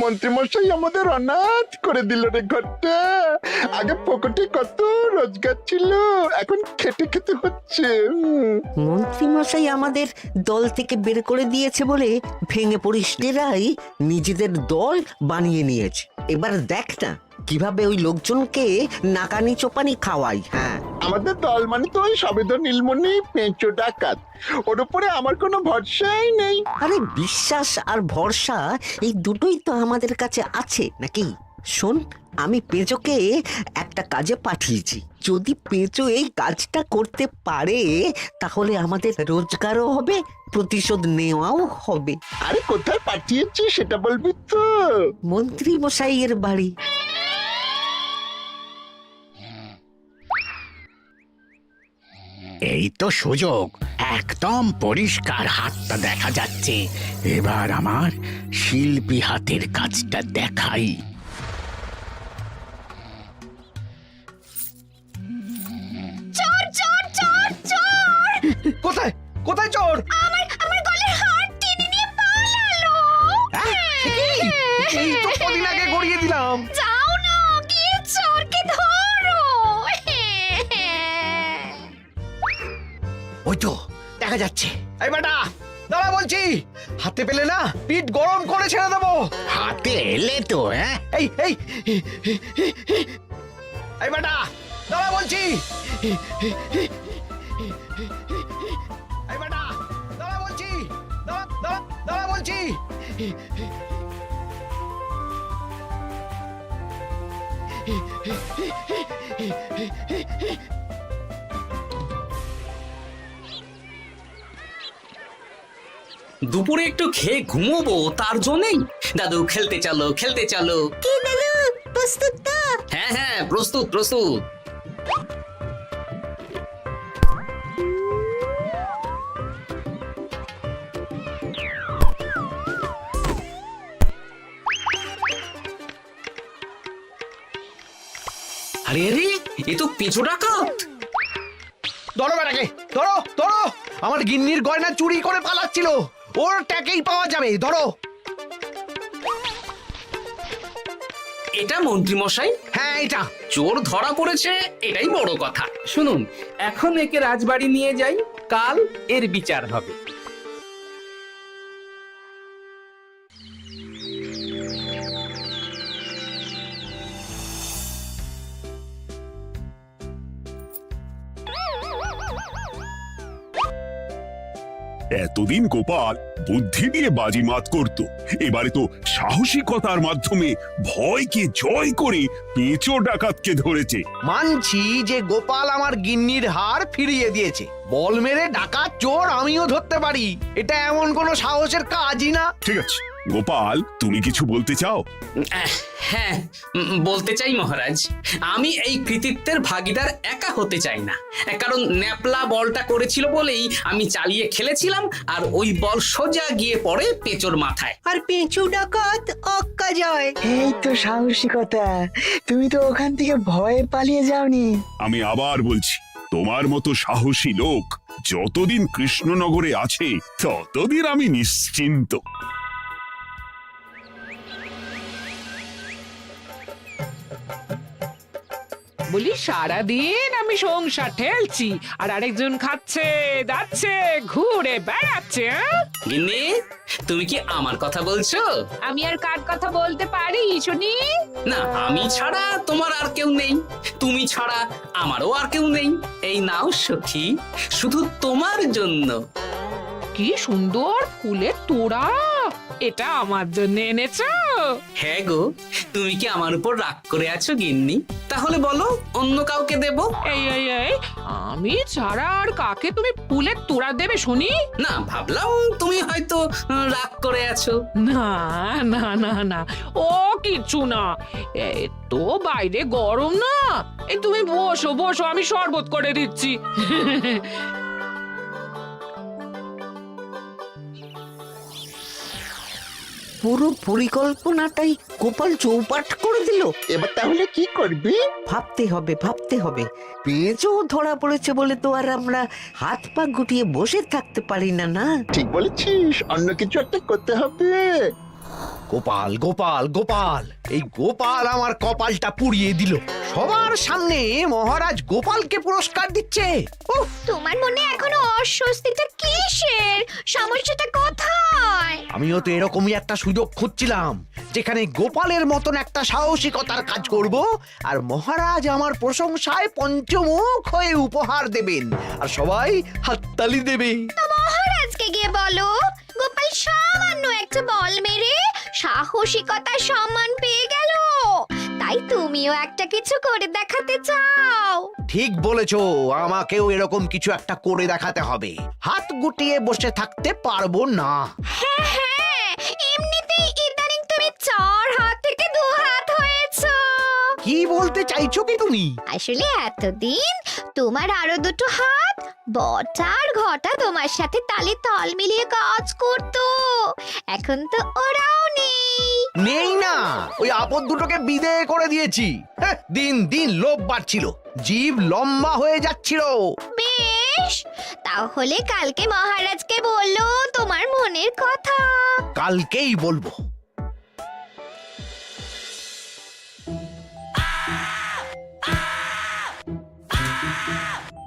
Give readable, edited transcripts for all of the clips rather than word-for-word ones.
মন্ত্রীমশাই আমাদের অনাথ করে দিল রে ঘরটা। আগে পকেটে কত রোজগার ছিল, এখন খেটে খেতে হচ্ছে। মন্ত্রী মশাই আমাদের দল থেকে বের করে দিয়েছে বলে ভেঙে পড়িসদেরাই নিজেদের দল বানিয়ে নিয়েছে। এবার দেখ না কিভাবে ওই লোকজনকে নাকানি চোপানি খাওয়াই। হ্যাঁ, আমাদের দল মানে তো ওই সবেদন নীলমণি পেঁচো ডাকাত, ওর উপরে আমার কোনো ভরসাই নেই। আরে বিশ্বাস আর ভরসা এই দুটোই তো আমাদের কাছে আছে নাকি? শোন, আমি পেঁচোকে একটা কাজে পাঠিয়েছি। যদি পেঁচো এই কাজটা করতে পারে তাহলে আমাদের রোজগারও হবে, প্রতিশোধ নেওয়াও হবে। আরে কোথায় পাঠিয়েছি সেটা বলবি তো? মন্ত্রী মশাইয়ের বাড়ি। এই তো সুযোগ, একদম পরিষ্কার হাতটা দেখা যাচ্ছে। এবার আমার শিল্পী হাতের কাজটা দেখাই। চোর চোর চোর চোর! কোথায় কোথায় চোর? আমার গলার হার টেনে নিয়ে পালালো। এই তো কদিন আগে গড়িয়ে দিলাম। যাও না, গিয়ে চোরকে ধরো। ওই তো দেখা যাচ্ছে। এই বেটা দাঁড়া বলছি, হাতে পেলে না পিঠ গরম করে ছেড়ে দেবো। হাতে এলে তো এই এই এই বেটা দাঁড়া বলছি। এই বেটা দাঁড়া বলছি, দাঁড়া দাঁড়া দাঁড়া বলছি। দুপুরে একটু খেয়ে ঘুমোবো তার জন্যই। দাদু খেলতে চলো খেলতে চলো। কি দাদু, প্রস্তুত তো? হ্যাঁ হ্যাঁ, প্রস্তুত প্রস্তুত। আরে আরে, এ তো পিছু ডাকাত। ধরো বেটাকে, ধরো ধরো। আমার গিন্নির গয়না চুরি করে পালাচ্ছিল, ওর ট্যাকেই পাওয়া যাবে। ধরো। এটা মন্ত্রী মশাই, হ্যাঁ এটা। চোর ধরা পড়েছে, এটাই বড় কথা। শুনুন, এখন একে রাজবাড়ি নিয়ে যাই, কাল এর বিচার হবে। এতদিন গোপাল বুদ্ধি দিয়ে বাজিমাত করত, এবারে তো সাহসিকতার মাধ্যমে ভয়কে জয় করে পেঁচো ডাকাতকে ধরেছে। মানছি যে গোপাল আমার গিন্নির হার ফিরিয়ে দিয়েছে। বল মেরে ডাকাত চোর আমিও ধরতে পারি, এটা এমন কোনো সাহসের কাজই না। ঠিক আছে গোপাল, তুমি কিছু বলতে চাও? হ্যাঁ, বলতে চাই মহারাজ, আমি এই কৃতিত্বের ভাগিদার একা হতে চাই না। কারণ ন্যাপলা বলটা করেছিল বলেই আমি চালিয়ে খেলেছিলাম, আর ওই বল সোজা গিয়ে পড়ে পেঁচোর মাথায়। আর পেঁচু ডাকাত অক্কা যায়। এই তো সাহসিকতা, তুমি তো ওখান থেকে ভয়ে পালিয়ে যাওনি। আমি আবার বলছি, তোমার মতো সাহসী লোক যতদিন কৃষ্ণনগরে আছে ততদিন আমি নিশ্চিন্ত। বলি সারাদিন আমি সংসার ঠেলছি আর আরেকজন খাচ্ছে যাচ্ছে ঘুরে বেড়াচ্ছে। গিন্নি, তুমি কি আমার কথা বলছো? আমি আর কার কথা বলতে পারি শুনি? না, আমি ছাড়া তোমার আর কেউ নেই, তুমি ছাড়া আমারও আর কেউ নেই। এই নাও সখী, শুধু তোমার জন্য। কি সুন্দর ফুলের তোড়া, এটা আমার জন্য এনেছো? হ্যাঁ গো, তুমি কি আমার উপর রাগ করে আছো গিন্নি? তাহলে বলো, অন্য কাউকে দেব? এই এই এই, আমি ছাড়া আর কাকে তুমি ফুলের তোড়া দেবে শুনি? না, ভাবলাম তুমি হয়তো রাগ করে আছো। না না না না, ও কিছু না। এই তো বাইরে গরম না, এই তুমি বসো বসো, আমি শরবত করে দিচ্ছি। পুরো পরিকল্পনাটাই গোপাল চৌপাট করে দিল। এবার তাহলে কি করবি? ভাবতে হবে ভাবতে হবে। পেঁচো ধরা পড়েছে বলে তো আর আমরা হাত পা গুটিয়ে বসে থাকতে পারি না। না, ঠিক বলেছিস, অন্য কিছু একটা করতে হবে। গোপাল গোপাল গোপাল, এই গোপাল আমার কপালটা পুড়িয়ে দিল। সবার সামনে মহারাজ গোপালকে পুরস্কার দিচ্ছে। উফ, তোমার মনে এখনো অস্বস্তিটা কিসের? সমস্যাটা কোথায়? আমিও তো এরকমই একটা সুযোগ খুঁজছিলাম, যেখানে গোপালের মতন একটা সাহসিকতার কাজ করব, আর মহারাজ আমার প্রশংসায় পঞ্চমুখ হয়ে উপহার দেবেন, আর সবাই হাততালি দেবে। মহারাজকে গিয়ে বলো গোপাল সামান্য একটা বল মেরে সাহসিকতার সম্মান পেয়ে গেল, তাই তুমিও একটা কিছু করে দেখাতে চাও। ঠিক বলেছো, আমাকেও এরকম কিছু একটা করে দেখাতে হবে। হাত গুটিয়ে বসে থাকতে পারবো না। হ্যাঁ হ্যাঁ, এমনিতেই ইদানিং তুমি 4 হাত থেকে 2 হাত হয়েছো। কি বলতে চাইছো কি তুমি? আসলে এতদিন তোমার আরো 2টো হাত বটা আর ঘটা তোমার সাথে তালে তাল মিলিয়ে কাজ করতো, এখন তো ওরাও নেই। নেই না, ওই আপদ দুটোকে বিদেয় করে দিয়েছি। হ্যাঁ, দিন দিন লোভ বাড়ছিল, জীব লম্বা হয়ে যাচ্ছিল। বেশ, তাহলে কালকে মহারাজকে বললো তোমার মনের কথা। কালকেই বলবো।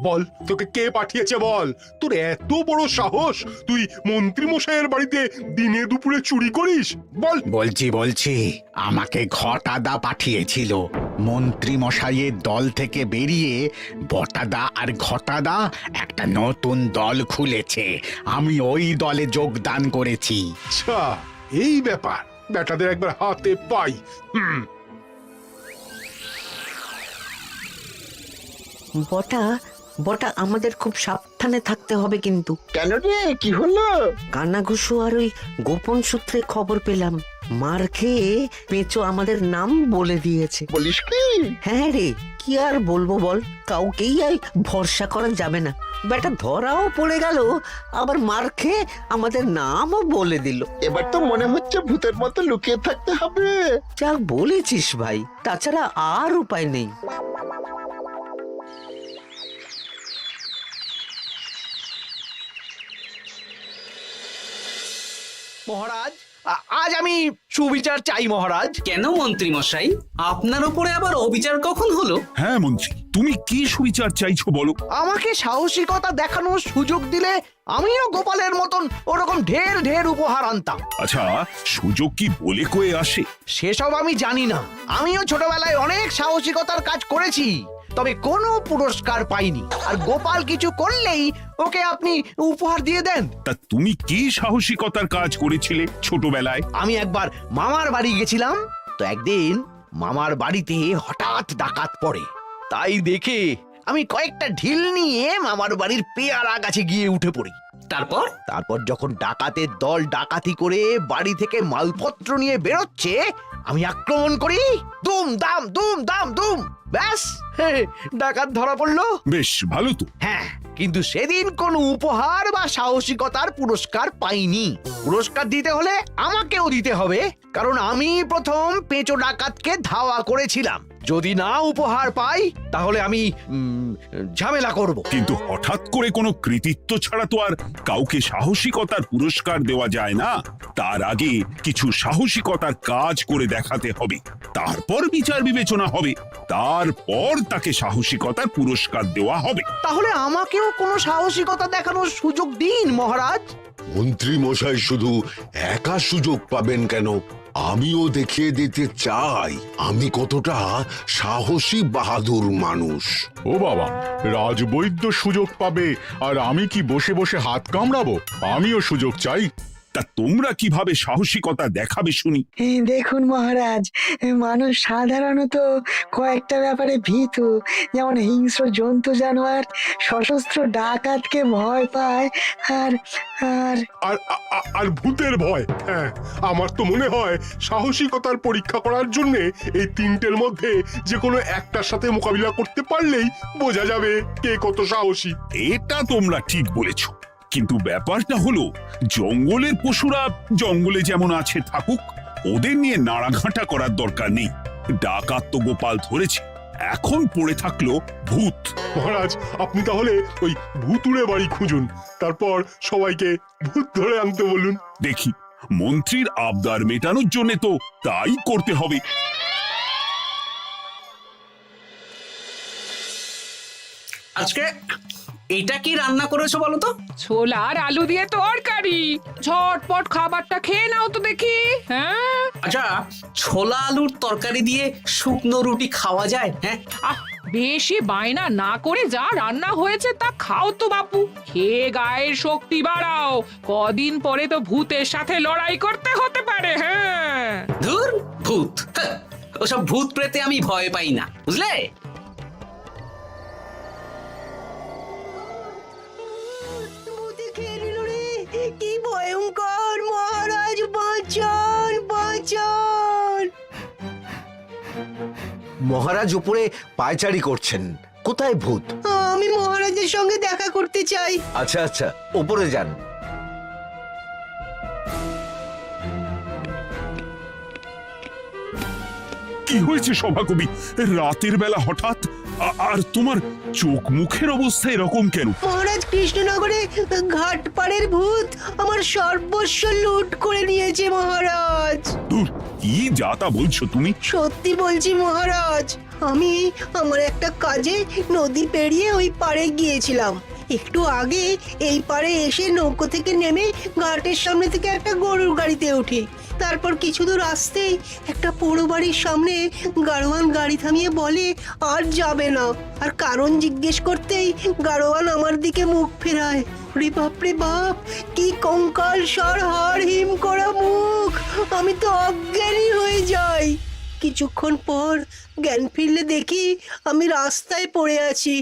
বল, তোকে কে পাঠিয়েছে বল? তোর এত বড় সাহস, তুই মন্ত্রী মশাইয়ের বাড়িতে দিনে দুপুরে চুরি করিস? বল। বলছি আমাকে ঘটাদা পাঠিয়েছিল। মন্ত্রী মশাইয়ের দল থেকে বেরিয়ে বটাদা আর ঘটাদা একটা নতুন দল খুলেছে, আমি ওই দলে যোগদান করেছি। আচ্ছা, এই ব্যাপার। বেটাদের একবার হাতে পাই। বটা বটা আমাদের খুব সাবধানে থাকতে হবে কিন্তু। কেন রে, কি হলো? কানাঘুষো আর ওই গোপন সূত্রে খবর পেলাম, মার খেয়ে পেঁচো আমাদের নাম বলে দিয়েছে। বলিস কি? হ্যাঁ রে, কি আর বলবো বল, কাউকেই আর ভরসা করা যাবে না। বেটা ধরাও পড়ে গেল, আবার মার খেয়ে আমাদের নামও বলে দিল। এবার তো মনে হচ্ছে ভূতের মতো লুকিয়ে থাকতে হবে। যা বলেছিস ভাই, তাছাড়া আর উপায় নেই। মহারাজ, আজ আমি সুবিচার চাই মহারাজ। কেন মন্ত্রী মশাই, আপনার উপরে আবার অবিচার কখন হলো? হ্যাঁ মন্ত্রী, তুমি কি সুবিচার চাইছো বলো? আমাকে সাহসিকতা দেখানোর সুযোগ দিলে আমিও গোপালের মতন ওরকম ঢের ঢের উপহার আনতাম। আচ্ছা, সুযোগ কি বলে কয়ে আসে? সেসব আমি জানি না। আমিও ছোটবেলায় অনেক সাহসিকতার কাজ করেছি, তবে কোনো পুরস্কার পাইনি। আর গোপাল কিছু করলেই ওকে আপনি উপহার দিয়ে দেন। তা তুমি কি সাহসিকতার কাজ করেছিলে ছোটবেলায়? আমি একবার মামার বাড়ি গেছিলাম, তো একদিন মামার বাড়িতে হঠাৎ ডাকাত পড়ে। তাই দেখে আমি কয়েকটা ঢিল নিয়ে মামার বাড়ির পেয়ারা গাছে গিয়ে উঠে পড়ি। তারপর যখন ডাকাতের দল ডাকাতি করে বাড়ি থেকে মালপত্র নিয়ে বেরোচ্ছে, আমি আক্রমণ করি। দুম দাম দুম দাম দুম, ব্যাস, ডাকাত ধরা পড়লো। বেশ ভালো তো। হ্যাঁ, কিন্তু সেদিন কোনো উপহার বা সাহসিকতার পুরস্কার পাইনি। পুরস্কার দিতে হলে আমাকেও দিতে হবে, কারণ আমি প্রথম পেঁচো ডাকাতকে ধাওয়া করেছিলাম। যদি না উপহার পাই তাহলে আমি ঝামেলা করব। কিন্তু হঠাৎ করে কোনো কৃতিত্ব ছাড়া তো আর কাউকে সাহসিকতার পুরস্কার দেওয়া যায় না। তার আগে কিছু সাহসিকতার কাজ করে দেখাতে হবে, তারপর বিচার বিবেচনা হবে, তারপর তাকে সাহসিকতার পুরস্কার দেওয়া হবে। তাহলে আমাকেও কোনো সাহসিকতা দেখানোর সুযোগ দিন মহারাজ। মন্ত্রী মশাই শুধু একা সুযোগ পাবেন কেন, আমিও দেখিয়ে দিতে চাই আমি কতটা সাহসী বাহাদুর মানুষ। ও বাবা, রাজবৈদ্য সুযোগ পাবে আর আমি কি বসে বসে হাত কামড়াবো? আমিও সুযোগ চাই। তা তোমরা কিভাবে সাহসিকতা দেখাবে শুনি? দেখুন মহারাজ, মানুষ সাধারণত কয়েকটা ব্যাপারে ভীতু, যেমন হিংস্র জন্তু জানোয়ার, সশস্ত্র ডাকাতকে ভয় পায়, আর আর আর ভূতের ভয়। হ্যাঁ, আমার তো মনে হয় সাহসিকতার পরীক্ষা করার জন্য এই তিনটের মধ্যে যে কোনো একটার সাথে মোকাবিলা করতে পারলেই বোঝা যাবে কে কত সাহসী। এটা তোমরা ঠিক বলেছো, কিন্তু ব্যাপারটা হলো জঙ্গলের পশুরা জঙ্গলে যেমন আছে থাকুক, ওদের নিয়ে নাড়াঘাটা করার দরকার নেই। ডাকাত তো গোপাল ধরেছে, এখন পড়ে থাকলো ভূত। মহারাজ, আপনি তাহলে ওই ভূতুড়ে বাড়ি খুঁজুন, তারপর সবাইকে ভূত ধরে আনতে বলুন। দেখি মন্ত্রীর আবদার মেটানোর জন্য তো তাই করতে হবে। আজকে এটা কি রান্না করেছো বলো তো? ছোলা আর আলু দিয়ে তরকারি, ঝটপট খাবারটা খেয়ে নাও তো দেখি। হ্যাঁ, আচ্ছা, ছোলা আলুর তরকারি দিয়ে শুকনো রুটি খাওয়া যায়? হ্যাঁ, আহ বেশি বায়না না করে যা রান্না হয়েছে তা খাও তো বাপু, খেয়ে গায়ের শক্তি বাড়াও, কদিন পরে তো ভূতের সাথে লড়াই করতে হতে পারে। হ্যাঁ, ধুর ভূত, হ্যাঁ, ওসব ভূত প্রেতে আমি ভয় পাই না, বুঝলে? কি ভয়ঙ্কর! মহারাজ বাঁচান, বাঁচান! মহারাজ উপরে পায়চারি করছেন, কোথায় ভূত? আমি মহারাজের সঙ্গে দেখা করতে চাই। আচ্ছা আচ্ছা, উপরে যান। কি হয়েছে সভাকবি? রাতের বেলা হঠাৎ আর তোমার চোখ মুখের অবস্থা এরকম কেন? মহারাজ, কৃষ্ণনগরে ঘাটপাড়ের ভূত আমার সর্বস্ব লুট করে নিয়েছে মহারাজ। দূর, কি যা তা বলছো তুমি? সত্যি বলছি মহারাজ, আমি আমার একটা কাজে নদী পেরিয়ে ওই পাড়ে গিয়েছিলাম। একটু আগে এই পাড়ে এসে নৌকো থেকে নেমে ঘাটের সামনে থেকে একটা গরুর গাড়িতে উঠি। তারপর কিছু দূর আসতেই একটা পোড়ো বাড়ির সামনে গাড়োয়ান গাড়ি থামিয়ে বলে আর যাবে না। আর কারণ জিজ্ঞেস করতেই গাড়োয়ান আমার দিকে মুখ ফেরায়। রে বাপ রে বাপ, কি কঙ্কাল সার হাড় হিম করা মুখ! আমি তো অজ্ঞানী হয়ে যাই। কিছুক্ষণ পর জ্ঞান ফিরলে দেখি আমি রাস্তায় পড়ে আছি,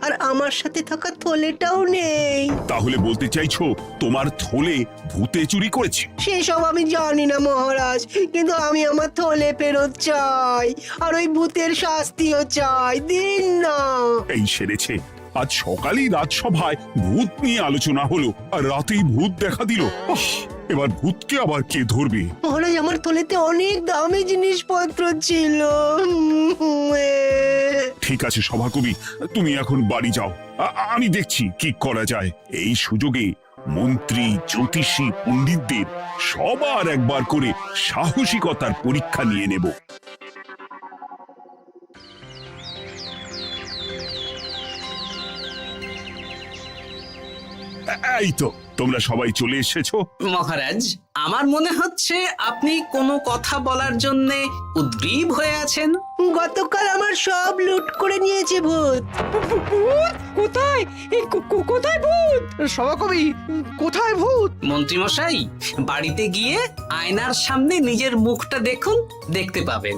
আর আমার সাথে থাকা থলেটাও নেই। তাহলে বলতে চাইছো তোমার থলে ভূতে চুরি করেছে? সেসব আমি জানি না মহারাজ, কিন্তু আমি আমার থলে ফেরত চাই, আর ওই ভূতের শাস্তিও চাই। দিন না। এই সেরেছে, আজ সকালেই রাজসভায় ভূত নিয়ে আলোচনা হলো আর রাতেই ভূত দেখা দিল। এবার ভূতকে আবার কে ধরবে? মহারাজ, আমার থলেতে অনেক দামি জিনিসপত্র ছিল। ঠিক আছে সভাকবি, তুমি এখন বাড়ি যাও, আমি দেখছি কি করা যায়। এই সুযোগে মন্ত্রী, জ্যোতিষী, পণ্ডিতদের সবার একবার করে সাহসিকতার পরীক্ষা নিয়ে নেব। এই তো তোমরা সবাই চলে এসেছো। মহারাজ, আমার মনে হচ্ছে আপনি কোনো কথা বলার জন্য উদ্গ্রীব হয়ে আছেন। গতকাল আমার সব লুট করে নিয়েছে ভূত। কোথায়? কোথায় ভূত? সভাকবি, কোথায় ভূত? মন্ত্রী মশাই, বাড়িতে গিয়ে আয়নার সামনে নিজের মুখটা দেখুন, দেখতে পাবেন।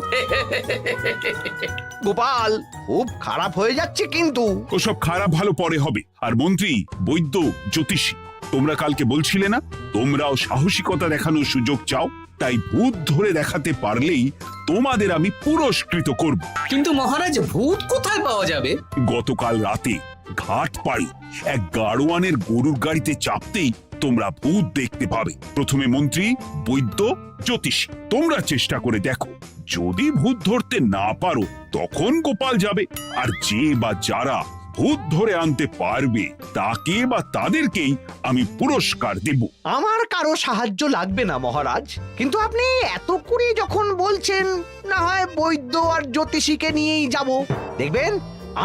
গোপাল, খুব খারাপ হয়ে যাচ্ছে কিন্তু। ওসব খারাপ ভালো পরে হবে। আর মন্ত্রী, বৈদ্য, জ্যোতিষী, তোমরা কালকে বলছিলে না তোমরাও সাহসিকতা দেখানোর সুযোগ চাও? তাই ভূত ধরে দেখাতে পারলেই তোমাদের আমি পুরস্কৃত করব। কিন্তু মহারাজ, ভূত কোথায় পাওয়া যাবে? গতকাল রাতে ঘাট পাড়ি এক গাড়োয়ানের গরুর গাড়িতে চাপতেই তোমরা ভূত দেখতে পাবে। প্রথমে মন্ত্রী, বৈদ্য, জ্যোতিষী, তোমরা চেষ্টা করে দেখো। যদি ভূত ধরতে না পারো তখন গোপাল যাবে, আর যে বা যারা ভূত ধরে আনতে পারবে তাকে বা তাদেরকেই আমি পুরস্কার দেব। আমার কারো সাহায্য লাগবে না মহারাজ, কিন্তু আপনি এত করে যখন বলছেন, না হয় বৈদ্য আর জ্যোতিষীকে নিয়েই যাব। দেখবেন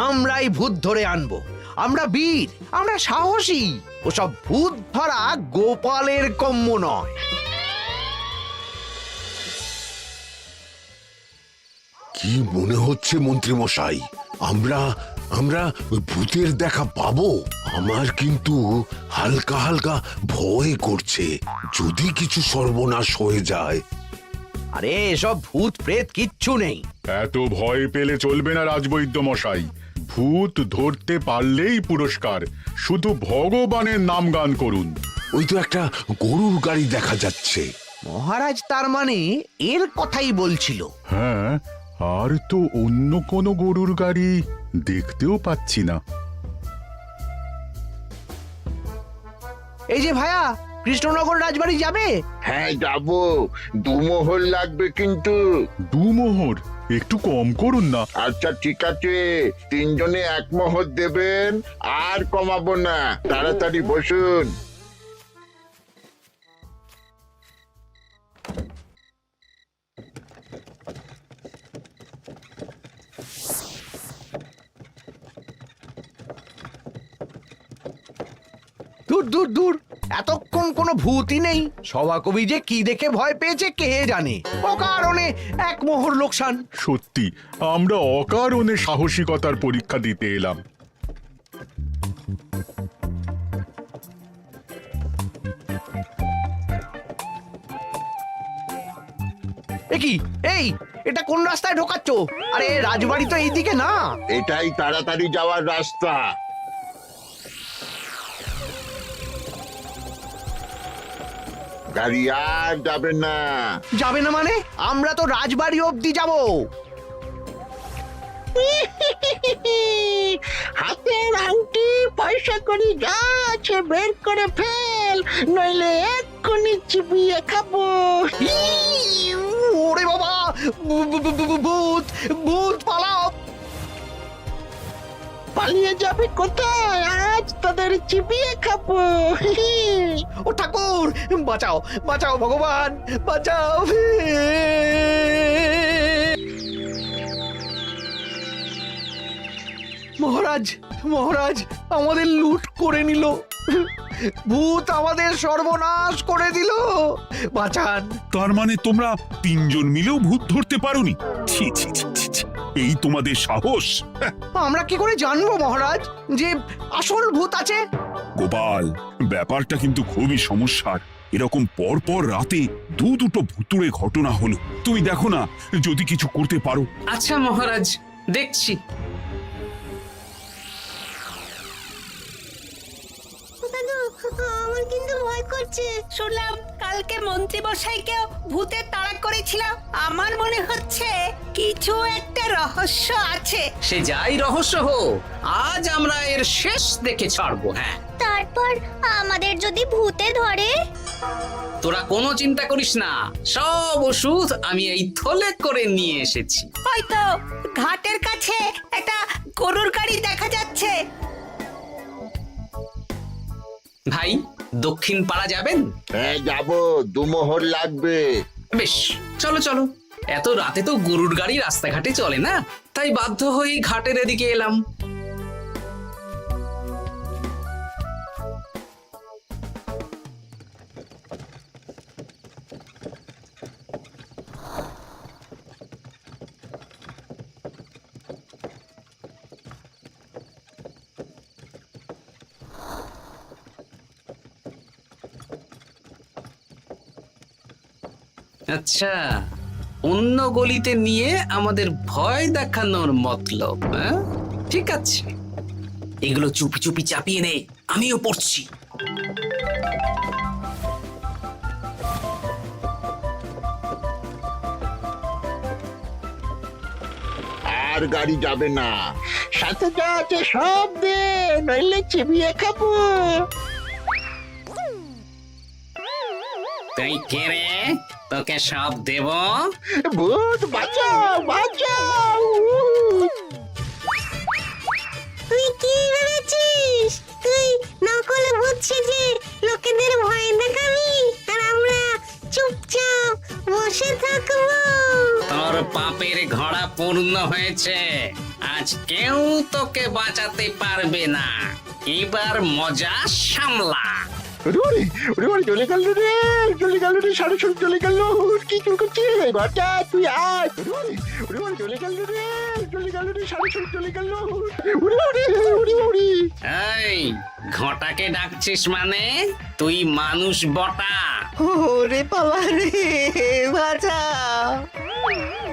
আমরাই ভূত ধরে আনবো। আমরা বীর, আমরা সাহসী। ওসব ভূত ধরা গোপালের কম্য নয়। কি মনে হচ্ছে মন্ত্রী মশাই, আমরা আমরা ওই ভূতের দেখা পাবো? আমার কিন্তু হালকা হালকা ভয় করছে, যদি কিছু সর্বনাশ হয়ে যায়। আরে এসব ভূত প্রেত কিচ্ছু নেই। এত ভয় পেলে চলবে না রাজবৈদ্য মশাই। ভূত ধরতে পারলেই পুরস্কার, শুধু ভগবানের নাম গান করুন। ওই তো একটা গরুর গাড়ি দেখা যাচ্ছে। মহারাজ তার মানে এর কথাই বলছিল। হ্যাঁ, আর তো অন্য কোনো গরুর গাড়ি দেখতেও পাচ্ছি না। এই যে ভায়া, কৃষ্ণনগর রাজবাড়ি যাবে? হ্যাঁ যাবো, 2 মোহর লাগবে কিন্তু। 2 মোহর? একটু কম করুন না। আচ্ছা ঠিক আছে, 3 জনে 1 মোহর দেবেন, আর কমাবো না। তাড়াতাড়ি বসুন। দূর দূর দূর, এতক্ষণ কোনো ভূতই নেই। সভাকবি যে কি দেখে ভয় পেয়েছে কে জানে। অকারণে এক মোহর লোকসান। সত্যি আমরা অকারণে সাহসিকতার পরীক্ষা দিতে এলাম। কি এই, এটা কোন রাস্তায় ঢোকাচ্ছ? আরে রাজবাড়ি তো এইদিকে না। এটাই তাড়াতাড়ি যাওয়ার রাস্তা। গাড়ি আর যাবে না। যাবে না মানে? আমরা তো রাজবাড়ি অবধি যাব। হাতের আংটি পয়সা করি যা আছে বের করে ফেল, নইলে এক্ষুনি চিবিয়ে খাবো। ওরে বাবা, ভূত ভূত পালাও। পালিয়ে যাবে কোথায়? আজ তোদের চিবিয়ে খাবো। ও ঠাকুর, বাঁচাও বাঁচাও ভগবান, বাঁচাও। মহারাজ মহারাজ, আমাদের লুট করে নিল। ভূত আমাদের সর্বনাশ করে দিল, বাঁচান। তার মানে তোমরা তিনজন মিলেও ভূত ধরতে পারোনি? ছি ছি ছি ছি ছি, এই তোমাদের সাহস! আমরা কি করে জানবো মহারাজ যে আসল ভূত আছে? গোপাল, ব্যাপারটা কিন্তু খুবই সমস্যার। এরকম পর পর রাতে দুটো ভুতুড়ে ঘটনা হলো। তুমি দেখো না যদি কিছু করতে পারো। আচ্ছা মহারাজ, দেখছি। আমার কিন্তু ভয় করছে। শুনলাম কালকে মন্ত্রী মশাইকেও ভূতের তাড়া করেছিলাম। আমার মনে হচ্ছে কিছু একটা রহস্য আছে। সে যাই রহস্য হোক, আজ আমরা এর শেষ দেখে ছাড়বো। হ্যাঁ, তারপর আমাদের যদি ভূতে ধরে? তোরা কোনো চিন্তা করিস না, সব ওষুধ আমি এই থলে করে নিয়ে এসেছি। হয়তো ঘাটের কাছে একটা গরুর গাড়ি দেখা যাচ্ছে। ভাই, দক্ষিণ পাড়া যাবেন? হ্যাঁ যাবো, 2 মোহর লাগবে। বেশ, চলো চলো। এত রাতে তো গরুর গাড়ি রাস্তাঘাটে চলে না, তাই বাধ্য হয়ে ঘাটের এদিকে এলাম। আচ্ছা, অন্য গলিতে নিয়ে আমাদের ভয় দেখানোর মতলব? হ্যাঁ, ঠিক আছে, এগুলো চুপি চুপি চাপিয়ে নে, আমিও পড়ছি। আর গাড়ি যাবে না। সাথে যা আছে সব দে, নইলে চিবিয়ে খাবো। তুই কে রে? তোকে সব দেব? ভূত বাঁচাও বাঁচাও। তুই কি ভেবেছিস? তুই নকল ভূত সেজে লোকেদের ভয় দেখাবি, আর আমরা চুপচাপ বসে থাকবো? তোর পাপের ঘোড়া পূর্ণ হয়েছে, আজ কেউ তোকে বাঁচাতে পারবে না। এবার মজা সামলা। চলে গেল রে, চলে গেল রে, সাড়ে চলে গেল। কি চুল করছিস বাচ্চা? তুই আয়। চলে গেল রে, চলে গেল রে, সাড়ে চলে গেল। এই ঘটাকে ডাকছিস মানে? তুই মানুষ বটা। ওরে বাবা রে, বাঁচা!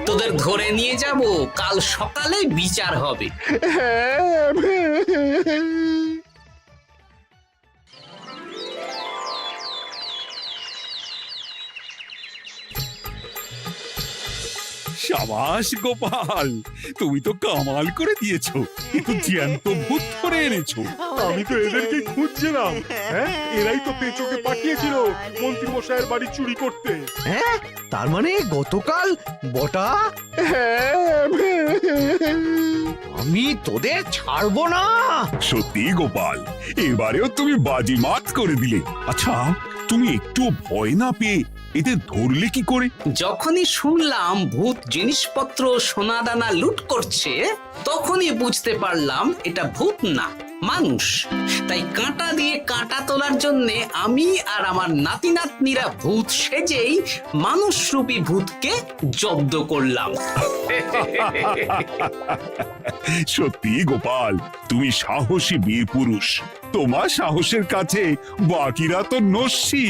তোদের ধরে নিয়ে যাব, কাল সকালে বিচার হবে। সাবাস গোপাল, তুমি তো কামাল করে দিয়েছো। কিন্তু জ্যান্ত ভূত ধরে এনেছো। আমি তো এদেরকে খুঁজছিলাম। হ্যাঁ, এরাই তো পেঁচোকে পাঠিয়েছিল মন্ত্রী মশাইয়ের বাড়ি চুরি করতে। হ্যাঁ, তার মানে গতকাল বটা। আমি তোদের ছাড়বো না। সত্যি গোপাল, এবারেও তুমি বাজি মাত করে দিলে। আচ্ছা, তুমি একটু ভয় না পেয়ে এতে ধরলে কি করে? যখনই শুনলাম ভূত জিনিসপত্র সোনাদানা লুট করছে তখনই বুঝতে পারলাম এটা ভূত না, মানুষ। তাই কাঁটা দিয়ে কাঁটা তোলার জন্য আমি আর আমার নাতি নাতনিরা ভূত সেজেই মানুষরূপী ভূতকে জব্দ করলাম। সত্যি গোপাল, তুমি সাহসী বীর পুরুষ। তোমার সাহসের কাছে বাকিরা তো নস্যি।